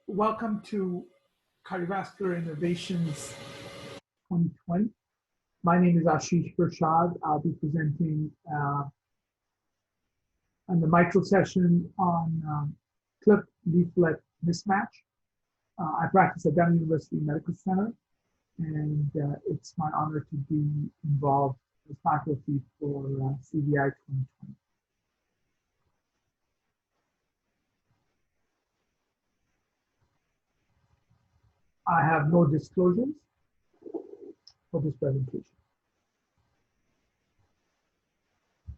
Welcome to Cardiovascular Innovations 2020. My name is Ashish Pershad. I'll be presenting on the mitral session on Clip-leaflet mismatch. I practice at Denver University Medical Center, and it's my honor to be involved as faculty for CVI 2020. I have no disclosures for this presentation.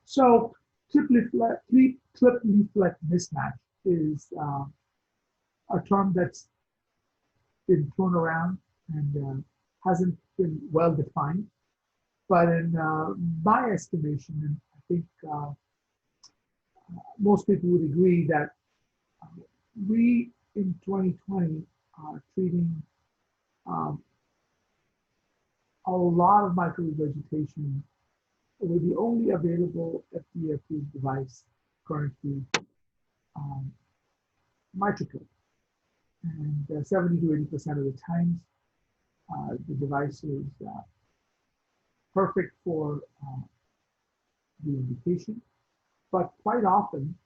So clip-leaflet mismatch is a term that's been thrown around and hasn't been well defined. But in my estimation, and I think most people would agree that we in 2020 are treating a lot of microregurgitation with the only available FDA-approved device currently, MitraClip. And 70 to 80% of the times, the device is perfect for the indication. But quite often,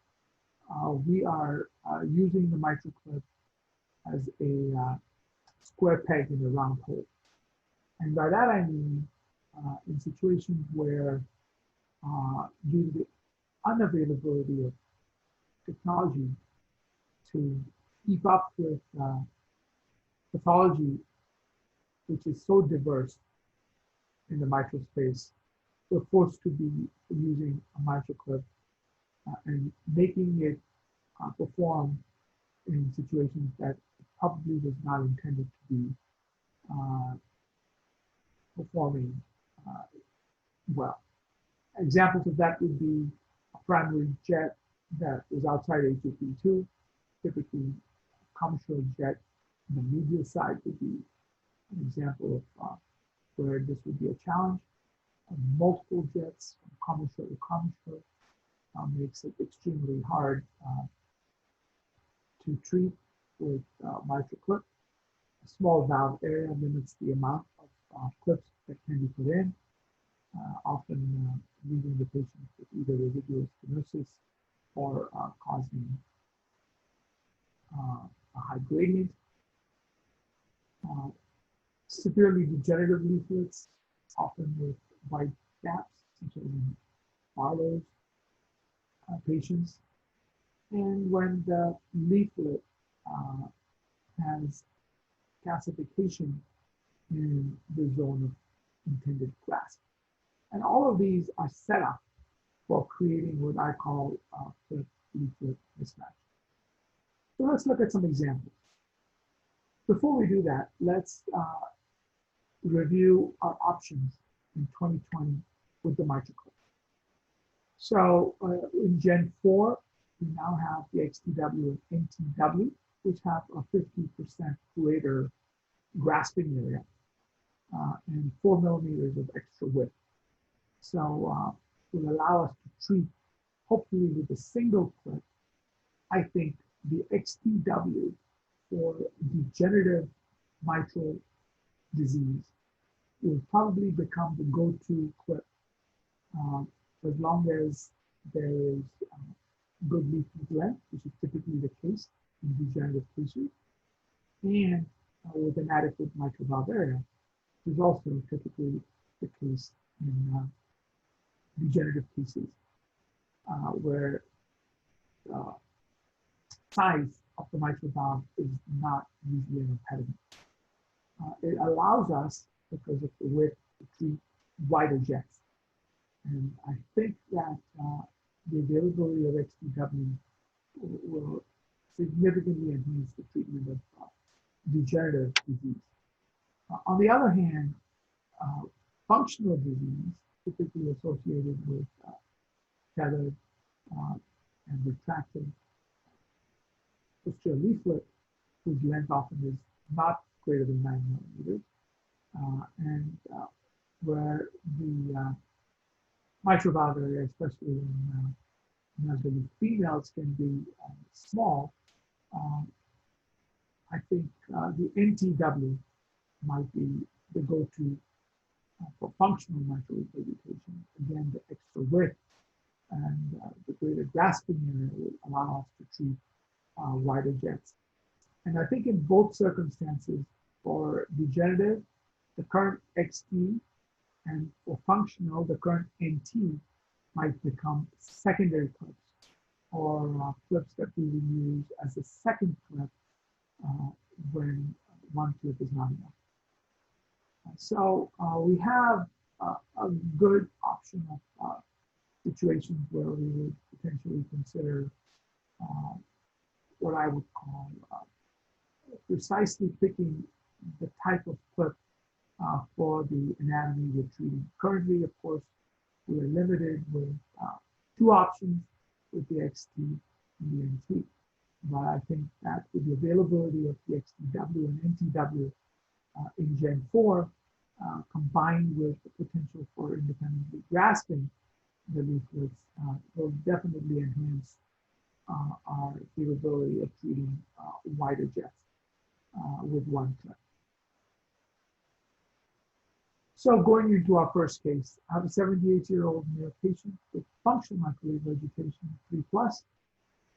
we are using the MitraClip as a square peg in a round hole. And by that I mean in situations where due to the unavailability of technology to keep up with pathology, which is so diverse in the mitral space, we're forced to be using a MitraClip and making it perform in situations that probably was not intended to be performing well. Examples of that would be a primary jet that is outside HFE2, typically a commercial jet on the medial side would be an example of where this would be a challenge. Multiple jets from commercial to commercial makes it extremely hard to treat with MitraClip. A small valve area limits the amount of clips that can be put in, often leaving the patient with either residual stenosis or causing a high gradient. Severely degenerative leaflets, often with wide gaps, such as in Barlow's patients. And when the leaflet has calcification in the zone of intended grasp. And all of these are set up for creating what I call clip-leaflet mismatch. So let's look at some examples. Before we do that, let's review our options in 2020 with the MitraClip. So in Gen 4, we now have the XTW and NTW, which have a 50% greater grasping area and 4 millimeters of extra width. So will allow us to treat, hopefully with a single clip. I think the XTW for degenerative mitral disease will probably become the go-to clip as long as there is good leaflet length, which is typically the case in degenerative cases, and with an adequate mitral valve area, which is also typically the case in degenerative cases where size of the mitral valve is not usually an impediment. It allows us, because of the width, to treat wider jets. And I think that the availability of XTW will significantly enhance the treatment of degenerative disease. On the other hand, functional disease, typically associated with tethered and retracted posterior leaflet, whose length often is not greater than 9 millimeters, and where the mitral valve area, especially in elderly females, can be small. I think the NTW might be the go-to for functional microregurgitation. Again, the extra width and the greater grasping area will allow us to treat wider jets. And I think in both circumstances, for degenerative, the current XT, and for functional, the current NT might become secondary clips or clips that we will use as a second clip when one clip is not enough. So we have a good option of situations where we would potentially consider what I would call precisely picking the type of clip for the anatomy we're treating. Currently, of course, we are limited with two options with the XT and the NT. But I think that with the availability of the XTW and NTW in Gen 4, combined with the potential for independently grasping the leaflets, will definitely enhance our capability of treating wider jets with one clip. So going into our first case, I have a 78-year-old male patient with functional microregurgitation 3+.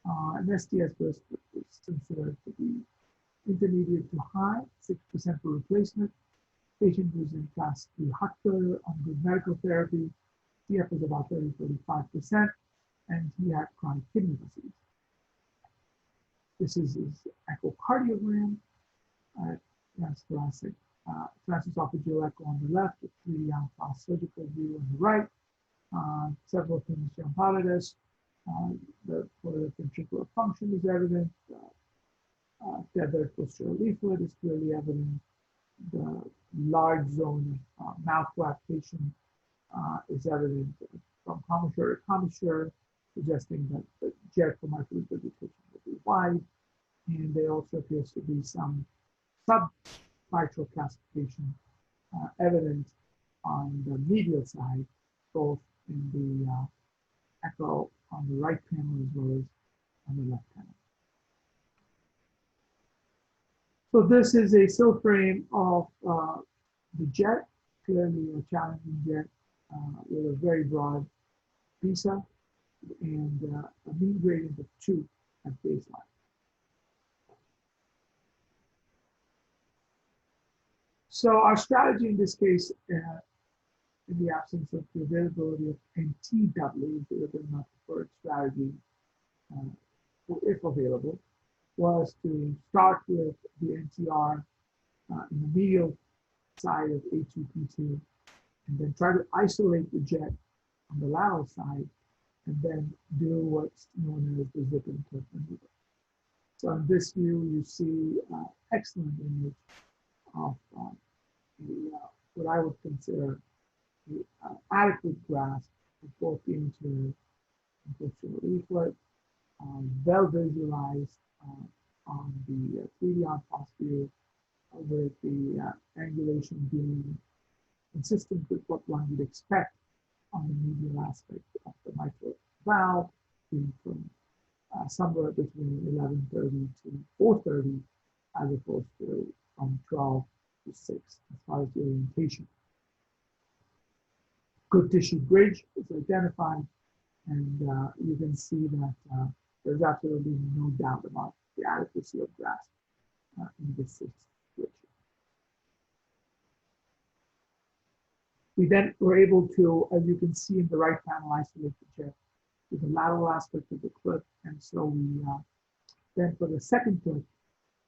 An STS risk is considered to be intermediate to high, 6% for replacement. Patient was in class 3 heart failure on good medical therapy. CF was about 30-35%, and he had chronic kidney disease. This is his echocardiogram, transthoracic, transesophageal echo on the left, the 3D fast surgical view on the right. Several things jump out at us. The ventricular function is evident. Tethered posterior leaflet is clearly evident. The large zone of mouth coaptation is evident from commissure to commissure, suggesting that the jet for microregurgitation will be wide. And there also appears to be some submitral calcification evident on the medial side, both in the echo on the right panel as well as on the left panel. So this is a still frame of the jet, clearly a challenging jet with a very broad visa and a mean gradient of 2 at baseline. So our strategy in this case, in the absence of the availability of NTW, would have been my preferred strategy, if available, was to start with the NTR in the medial side of A2P2, and then try to isolate the jet on the lateral side, and then do what's known as the zip and clip maneuver. So in this view, you see excellent image of what I would consider the adequate grasp of both the anterior and posterior leaflet, well visualized on the 3D on-pass view, with the angulation being consistent with what one would expect on the medial aspect of the mitral valve, being from somewhere between 1130 to 430, as opposed to from 12 to 6 as far as the orientation. Good tissue bridge is identified, and you can see that there's absolutely no doubt about the adequacy of grasp in this situation. We then were able to, as you can see in the right panel, isolate the jet with the lateral aspect of the clip, and so we then for the second clip,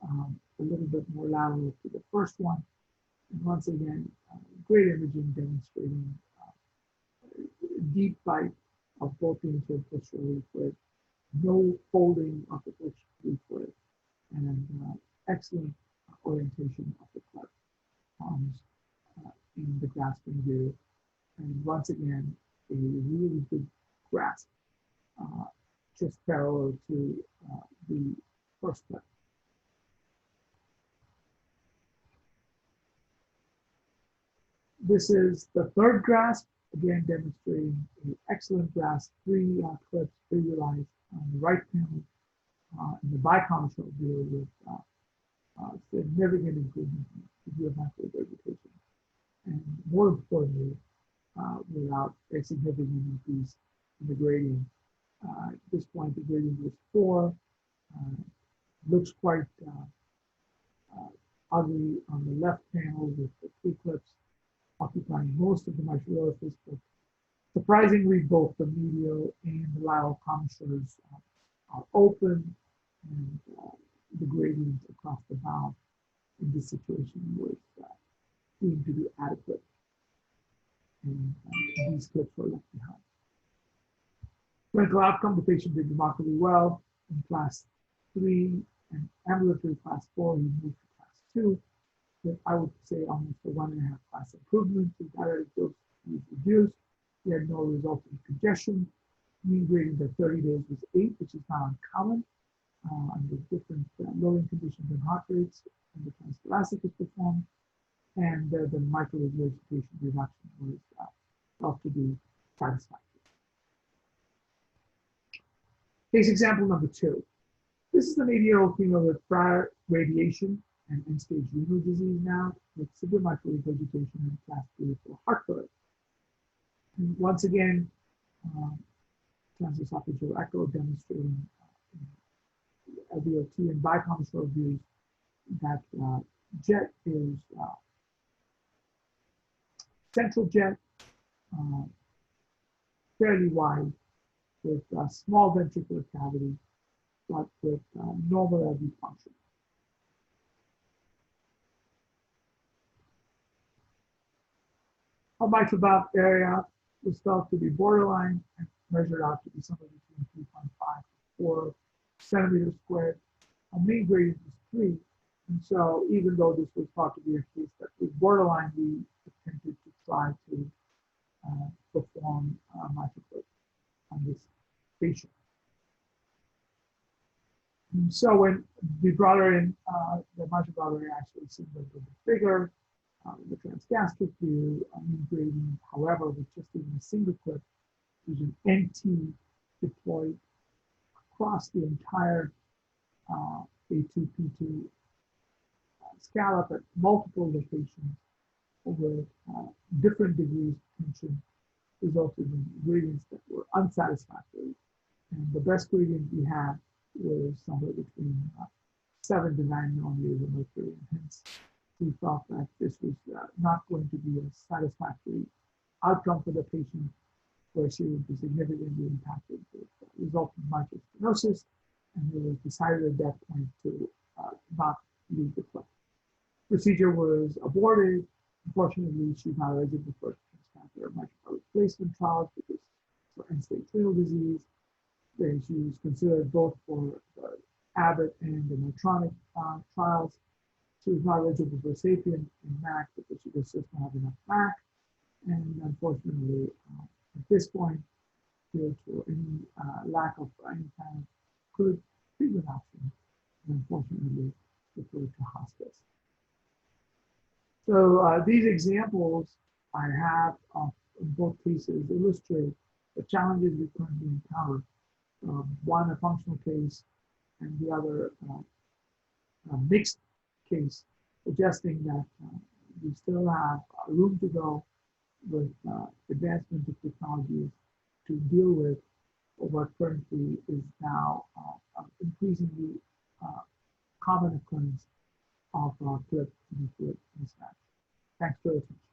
a little bit more lateral to the first one, and once again, great imaging demonstrating deep bite of both the anterior and posterior leaflet, no folding of the posterior leaflet, and excellent orientation of the clip in the grasping view, and once again, a really good grasp, just parallel to the first clip. This is the third grasp, again demonstrating an excellent grasp, 3 clips visualized on the right panel in the biconchal view with significant improvement in geometric vegetation, and more importantly, without a significant increase in the gradient. At this point, the gradient was 4. Looks quite ugly on the left panel with the 3 clips occupying most of the mitral orifice, but surprisingly, both the medial and the lateral commissures are open, and the gradient across the valve in this situation was deemed to be adequate, and these clips were left behind. Clinical outcome, the patient did remarkably well in class 3 and ambulatory class 4. He moved to class 2, with, I would say, almost a 1.5 class improvement. His diuretic dose was reduced. He had no resulting congestion. Mean gradient at 30 days was 8, which is not uncommon under different loading conditions and heart rates, and the transthoracic is performed, and the mitral regurgitation reduction was thought to be satisfactory. Case example number 2. This is an 80-year-old female with prior radiation and end-stage renal disease now, with severe mitral regurgitation and class 3 for heart failure. And once again, transesophageal echo demonstrating LVOT and bicommissure views that jet is central jet, fairly wide, with small ventricular cavity, but with normal LV function. A mitral valve area was felt to be borderline and measured out to be somewhere between 3.5 to 4 centimeters squared. A mean gradient was 3, and so even though this was thought to be a case that was borderline, we attempted to try to perform mitral clip on this patient. And so when we brought her in, the mitral valve area actually seemed a little bit bigger. The transgastric view, mean gradient, however, with just even a single clip, there's an NT deployed across the entire A2P2 scallop at multiple locations over different degrees of tension, resulted in gradients that were unsatisfactory. And the best gradient we had was somewhere between 7 to 9 millimeters of mercury, and hence we thought that this was not going to be a satisfactory outcome for the patient, where she would be significantly impacted with resulting mitral stenosis, and it was decided at that point to not leave the clip. Procedure was aborted. Unfortunately, she's not eligible for transcatheter mitral replacement trials because for end-stage renal disease. Then she was considered both for the Abbott and the Medtronic trials. She was not eligible for SAPIEN and MAC because she just doesn't have enough MAC. And unfortunately, at this point, due to any lack of any kind of good treatment option, unfortunately, referred to hospice. So these examples I have of both cases illustrate the challenges we currently encounter. One a functional case, and the other a mixed case, suggesting that we still have room to go with advancement of technologies to deal with what currently is now increasingly common occurrence of clip-leaflet mismatch. Thanks for your attention.